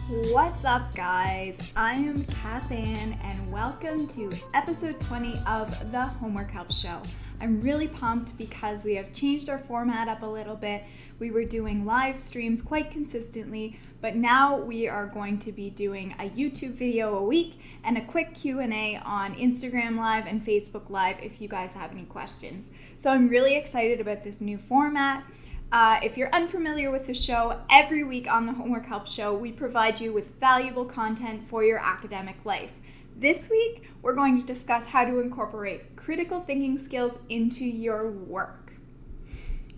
What's up, guys? I am Cath and welcome to episode 20 of the Homework Help Show. I'm really pumped because we have changed our format up a little bit. We were doing live streams quite consistently, but now we are going to be doing a YouTube video a week and a quick Q&A on Instagram Live and Facebook Live if you guys have any questions. So I'm really excited about this new format. If you're unfamiliar with the show, every week on the Homework Help Show, we provide you with valuable content for your academic life. This week, we're going to discuss how to incorporate critical thinking skills into your work.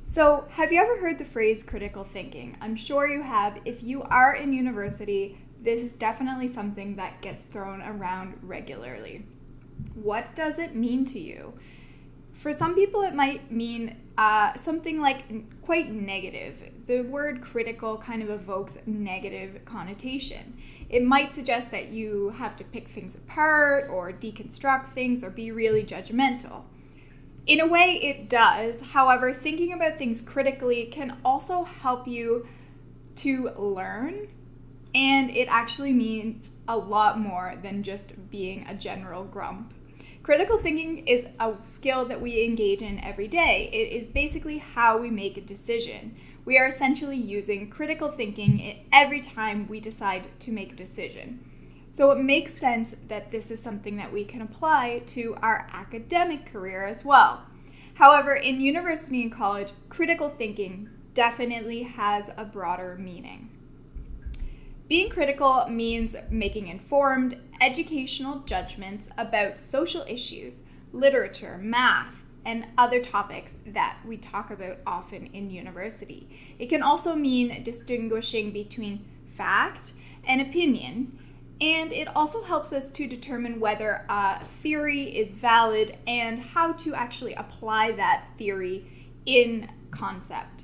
So, have you ever heard the phrase critical thinking? I'm sure you have. If you are in university, this is definitely something that gets thrown around regularly. What does it mean to you? For some people, it might mean something like quite negative. The word critical kind of evokes negative connotation. It might suggest that you have to pick things apart or deconstruct things or be really judgmental. In a way, it does. However, thinking about things critically can also help you to learn, and it actually means a lot more than just being a general grump. Critical thinking is a skill that we engage in every day. It is basically how we make a decision. We are essentially using critical thinking every time we decide to make a decision. So it makes sense that this is something that we can apply to our academic career as well. However, in university and college, critical thinking definitely has a broader meaning. Being critical means making informed, educational judgments about social issues, literature, math, and other topics that we talk about often in university. It can also mean distinguishing between fact and opinion, and it also helps us to determine whether a theory is valid and how to actually apply that theory in concept.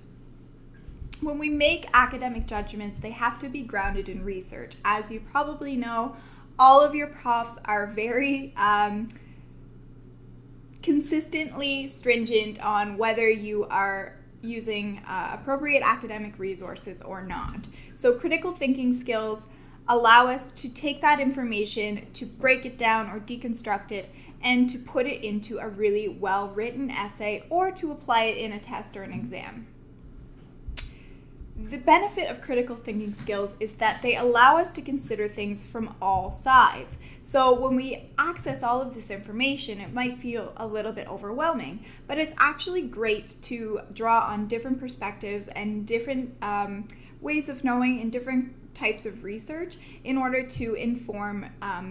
When we make academic judgments, they have to be grounded in research. As you probably know, all of your profs are very consistently stringent on whether you are using appropriate academic resources or not. So critical thinking skills allow us to take that information, to break it down or deconstruct it, and to put it into a really well-written essay or to apply it in a test or an exam. The benefit of critical thinking skills is that they allow us to consider things from all sides. So when we access all of this information, it might feel a little bit overwhelming, but it's actually great to draw on different perspectives and different ways of knowing and different types of research in order to inform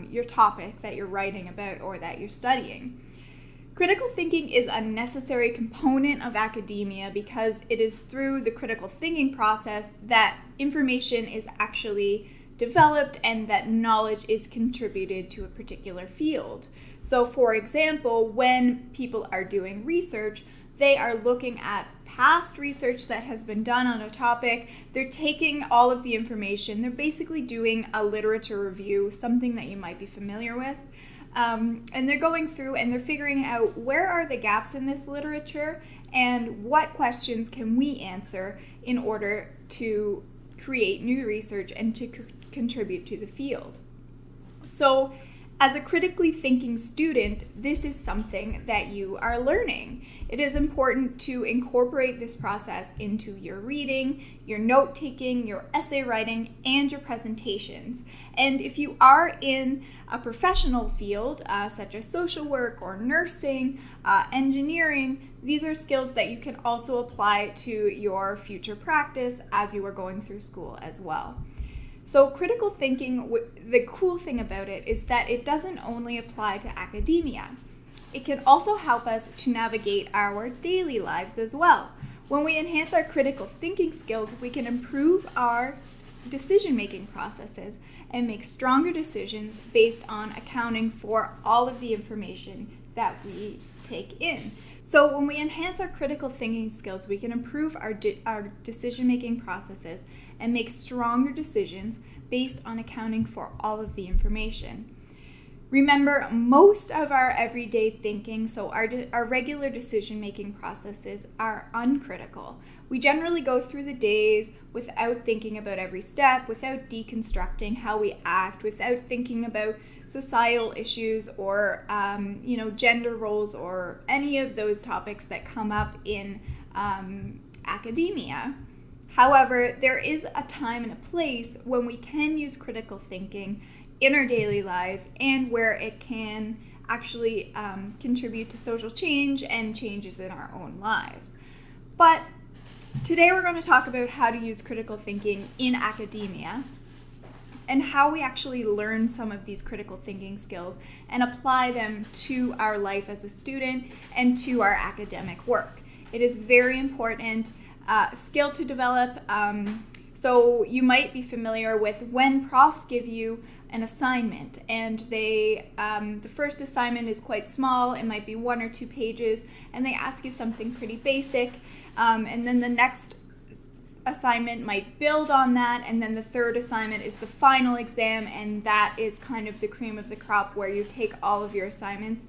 your topic that you're writing about or that you're studying. Critical thinking is a necessary component of academia because it is through the critical thinking process that information is actually developed and that knowledge is contributed to a particular field. So, for example, when people are doing research, they are looking at past research that has been done on a topic. They're taking all of the information. They're basically doing a literature review, something that you might be familiar with. And they're going through and they're figuring out where are the gaps in this literature and what questions can we answer in order to create new research and to contribute to the field. So, as a critically thinking student, this is something that you are learning. It is important to incorporate this process into your reading, your note-taking, your essay writing, and your presentations. And if you are in a professional field, such as social work or nursing, engineering, these are skills that you can also apply to your future practice as you are going through school as well. So critical thinking, the cool thing about it is that it doesn't only apply to academia. It can also help us to navigate our daily lives as well. When we enhance our critical thinking skills, we can improve our decision-making processes and make stronger decisions based on accounting for all of the information that we take in. So when we enhance our critical thinking skills, we can improve our decision-making processes and make stronger decisions based on accounting for all of the information. Remember, most of our everyday thinking, so our regular decision-making processes, are uncritical. We generally go through the days without thinking about every step, without deconstructing how we act, without thinking about societal issues or gender roles or any of those topics that come up in academia. However, there is a time and a place when we can use critical thinking in our daily lives and where it can actually contribute to social change and changes in our own lives. But today we're going to talk about how to use critical thinking in academia and how we actually learn some of these critical thinking skills and apply them to our life as a student and to our academic work. It is very important skill to develop. So you might be familiar with when profs give you an assignment and the first assignment is quite small, it might be 1 or 2 pages, and they ask you something pretty basic, and then the next assignment might build on that, and then the third assignment is the final exam, and that is kind of the cream of the crop where you take all of your assignments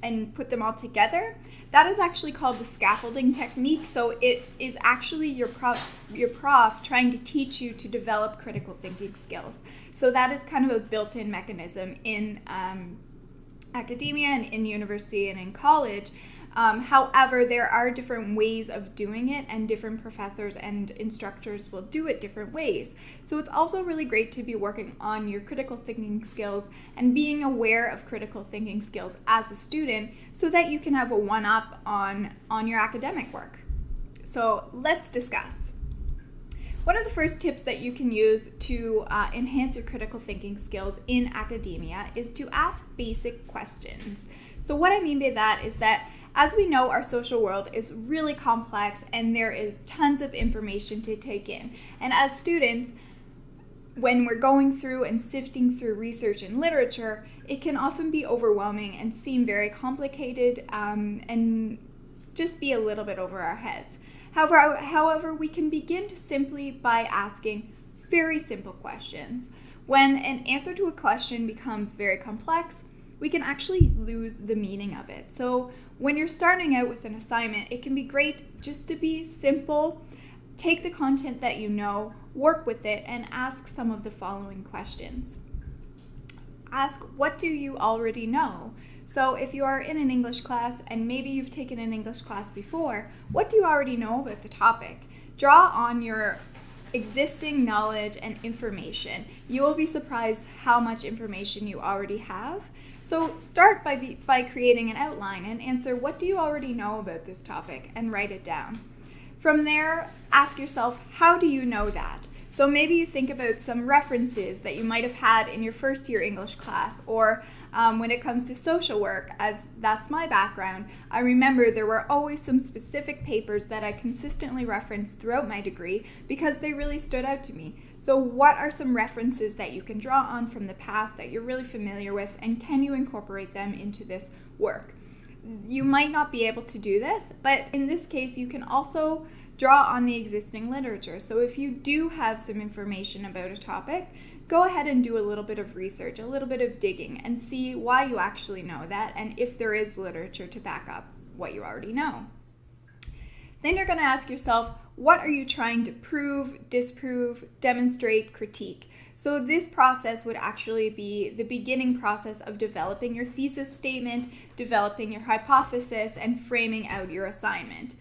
and put them all together. That is actually called the scaffolding technique. So it is actually your prof trying to teach you to develop critical thinking skills. So that is kind of a built-in mechanism in academia and in university and in college. However, there are different ways of doing it, and different professors and instructors will do it different ways. So it's also really great to be working on your critical thinking skills and being aware of critical thinking skills as a student so that you can have a one-up on your academic work. So let's discuss. One of the first tips that you can use to enhance your critical thinking skills in academia is to ask basic questions. So what I mean by that is that, as we know, our social world is really complex and there is tons of information to take in. And as students, when we're going through and sifting through research and literature, it can often be overwhelming and seem very complicated and just be a little bit over our heads. However, we can begin to simply by asking very simple questions. When an answer to a question becomes very complex, we can actually lose the meaning of it. So when you're starting out with an assignment, it can be great just to be simple, take the content that you know, work with it, and ask some of the following questions. Ask, what do you already know? So if you are in an English class and maybe you've taken an English class before, what do you already know about the topic? Draw on your existing knowledge and information. You will be surprised how much information you already have. So start by creating an outline and answer, what do you already know about this topic, and write it down. From there, ask yourself, how do you know that? So maybe you think about some references that you might have had in your first year English class, or when it comes to social work, as that's my background, I remember there were always some specific papers that I consistently referenced throughout my degree because they really stood out to me. So what are some references that you can draw on from the past that you're really familiar with, and can you incorporate them into this work? You might not be able to do this, but in this case you can also draw on the existing literature. So if you do have some information about a topic, go ahead and do a little bit of research, a little bit of digging, and see why you actually know that, and if there is literature to back up what you already know. Then you're going to ask yourself, what are you trying to prove, disprove, demonstrate, critique? So this process would actually be the beginning process of developing your thesis statement, developing your hypothesis, and framing out your assignment.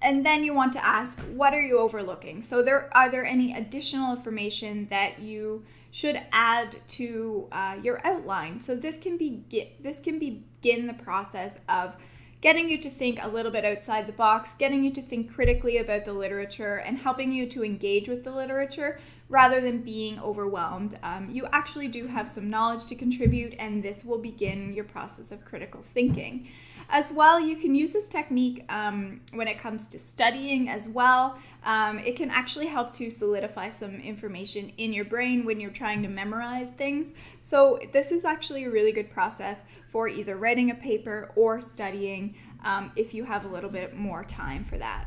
And then you want to ask, what are you overlooking? So are there any additional information that you should add to your outline? So this can begin the process of getting you to think a little bit outside the box, getting you to think critically about the literature, and helping you to engage with the literature rather than being overwhelmed. You actually do have some knowledge to contribute, and this will begin your process of critical thinking. As well, you can use this technique when it comes to studying as well. It can actually help to solidify some information in your brain when you're trying to memorize things. So this is actually a really good process for either writing a paper or studying if you have a little bit more time for that.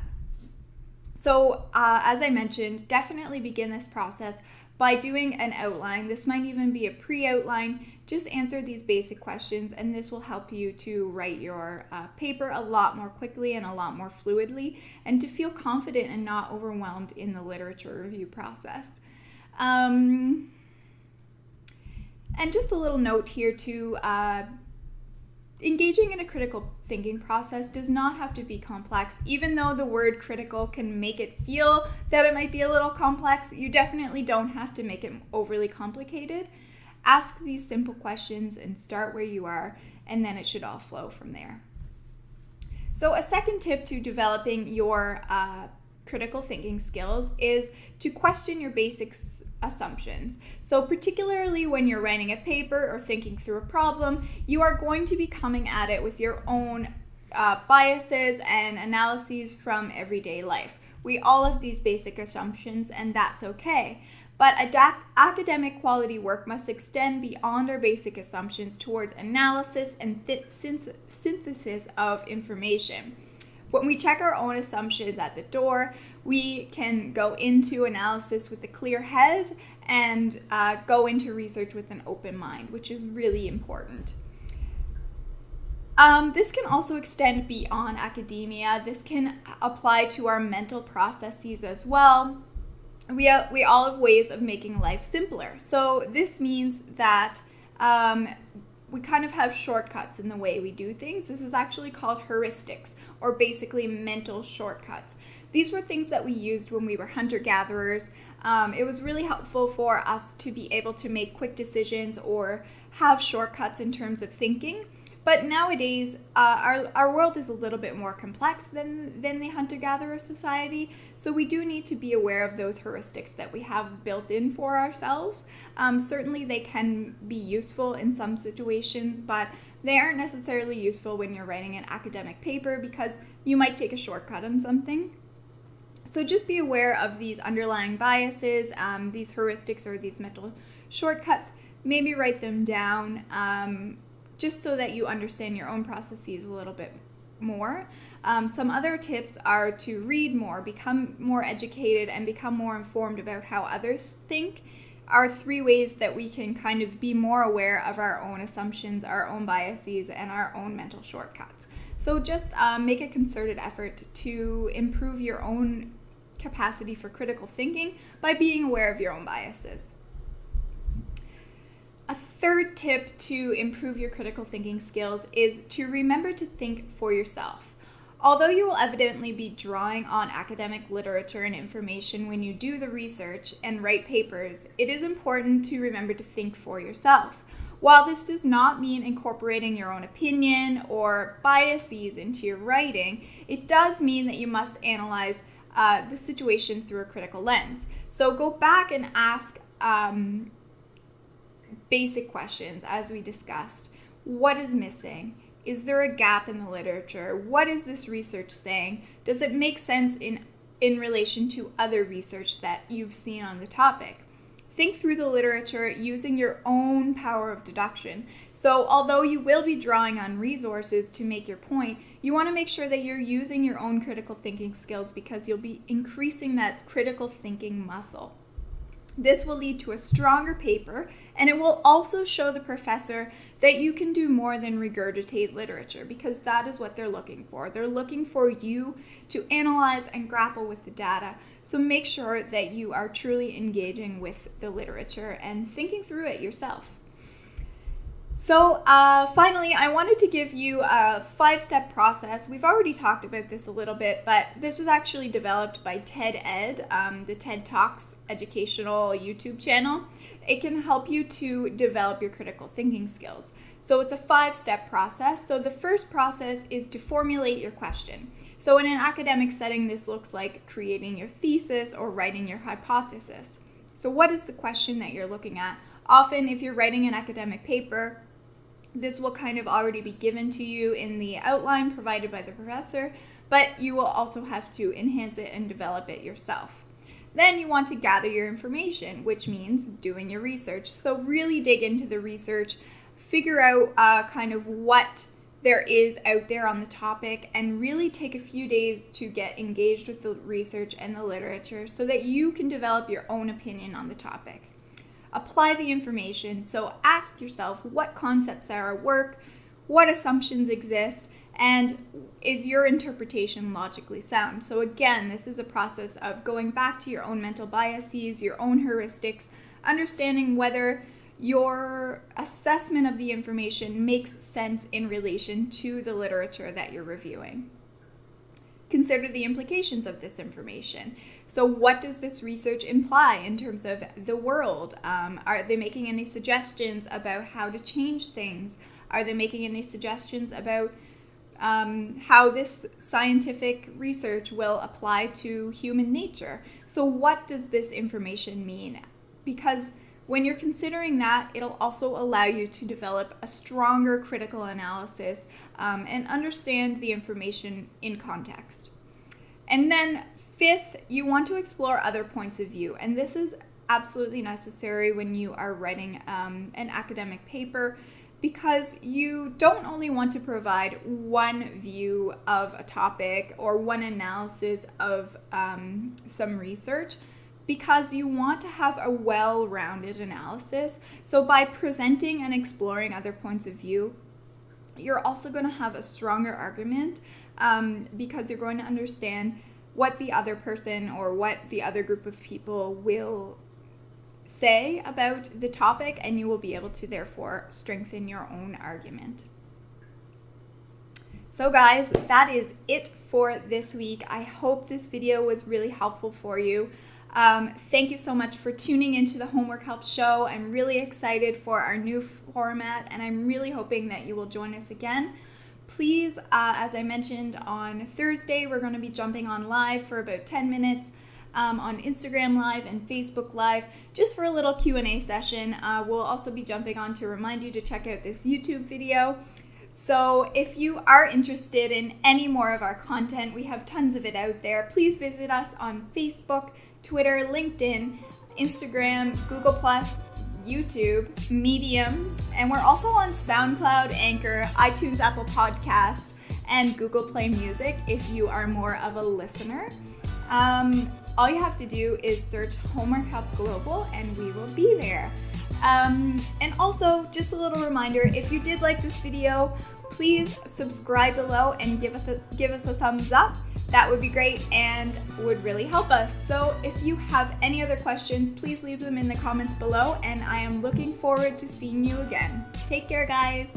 So as I mentioned, definitely begin this process by doing an outline. This might even be a pre-outline. Just answer these basic questions, and this will help you to write your paper a lot more quickly and a lot more fluidly, and to feel confident and not overwhelmed in the literature review process. And just a little note here too, engaging in a critical thinking process does not have to be complex. Even though the word critical can make it feel that it might be a little complex, you definitely don't have to make it overly complicated. Ask these simple questions and start where you are, and then it should all flow from there. So a second tip to developing your critical thinking skills is to question your basic assumptions. So particularly when you're writing a paper or thinking through a problem, you are going to be coming at it with your own biases and analyses from everyday life. We all have these basic assumptions, and that's okay. But academic quality work must extend beyond our basic assumptions towards analysis and synthesis of information. When we check our own assumptions at the door, we can go into analysis with a clear head and go into research with an open mind, which is really important. This can also extend beyond academia. This can apply to our mental processes as well. We all have ways of making life simpler. So this means that we kind of have shortcuts in the way we do things. This is actually called heuristics, or basically mental shortcuts. These were things that we used when we were hunter-gatherers. It was really helpful for us to be able to make quick decisions or have shortcuts in terms of thinking. But nowadays, our world is a little bit more complex than the hunter-gatherer society, so we do need to be aware of those heuristics that we have built in for ourselves. Certainly they can be useful in some situations, but they aren't necessarily useful when you're writing an academic paper because you might take a shortcut on something. So just be aware of these underlying biases, these heuristics or these mental shortcuts. Maybe write them down, just so that you understand your own processes a little bit more. Some other tips are to read more, become more educated, and become more informed about how others think. Are 3 ways that we can kind of be more aware of our own assumptions, our own biases, and our own mental shortcuts. So just make a concerted effort to improve your own capacity for critical thinking by being aware of your own biases. A third tip to improve your critical thinking skills is to remember to think for yourself. Although you will evidently be drawing on academic literature and information when you do the research and write papers, it is important to remember to think for yourself. While this does not mean incorporating your own opinion or biases into your writing, it does mean that you must analyze the situation through a critical lens. So go back and ask basic questions, as we discussed. What is missing? Is there a gap in the literature? What is this research saying? Does it make sense in relation to other research that you've seen on the topic? Think through the literature using your own power of deduction. So although you will be drawing on resources to make your point, you want to make sure that you're using your own critical thinking skills, because you'll be increasing that critical thinking muscle. This will lead to a stronger paper, and it will also show the professor that you can do more than regurgitate literature, because that is what they're looking for. They're looking for you to analyze and grapple with the data. So make sure that you are truly engaging with the literature and thinking through it yourself. So finally, I wanted to give you a 5-step process. We've already talked about this a little bit, but this was actually developed by TED Ed, the TED Talks educational YouTube channel. It can help you to develop your critical thinking skills. So it's a 5-step process. So the first process is to formulate your question. So in an academic setting, this looks like creating your thesis or writing your hypothesis. So what is the question that you're looking at? Often, if you're writing an academic paper, this will kind of already be given to you in the outline provided by the professor, but you will also have to enhance it and develop it yourself. Then you want to gather your information, which means doing your research. So really dig into the research, figure out kind of what there is out there on the topic, and really take a few days to get engaged with the research and the literature so that you can develop your own opinion on the topic. Apply the information, so ask yourself what concepts are at work, what assumptions exist, and is your interpretation logically sound? So again, this is a process of going back to your own mental biases, your own heuristics, understanding whether your assessment of the information makes sense in relation to the literature that you're reviewing. Consider the implications of this information. So what does this research imply in terms of the world? Are they making any suggestions about how to change things? Are they making any suggestions about how this scientific research will apply to human nature? So what does this information mean? Because when you're considering that, it'll also allow you to develop a stronger critical analysis and understand the information in context. And then fifth, you want to explore other points of view. And this is absolutely necessary when you are writing an academic paper, because you don't only want to provide one view of a topic or one analysis of some research, because you want to have a well-rounded analysis. So by presenting and exploring other points of view, you're also going to have a stronger argument because you're going to understand what the other person or what the other group of people will say about the topic, and you will be able to therefore strengthen your own argument. So guys, that is it for this week. I hope this video was really helpful for you. Thank you so much for tuning into the Homework Help Show. I'm really excited for our new format, and I'm really hoping that you will join us again. Please, as I mentioned, on Thursday, we're going to be jumping on live for about 10 minutes on Instagram Live and Facebook Live, just for a little Q&A session. We'll also be jumping on to remind you to check out this YouTube video. So if you are interested in any more of our content, we have tons of it out there. Please visit us on Facebook, Twitter, LinkedIn, Instagram, Google+, YouTube, Medium, and we're also on SoundCloud, Anchor, iTunes, Apple Podcasts, and Google Play Music if you are more of a listener. All you have to do is search Homework Help Global and we will be there. And also, just a little reminder, if you did like this video, please subscribe below and give us a thumbs up. That would be great and would really help us. So if you have any other questions, please leave them in the comments below, and I am looking forward to seeing you again. Take care, guys.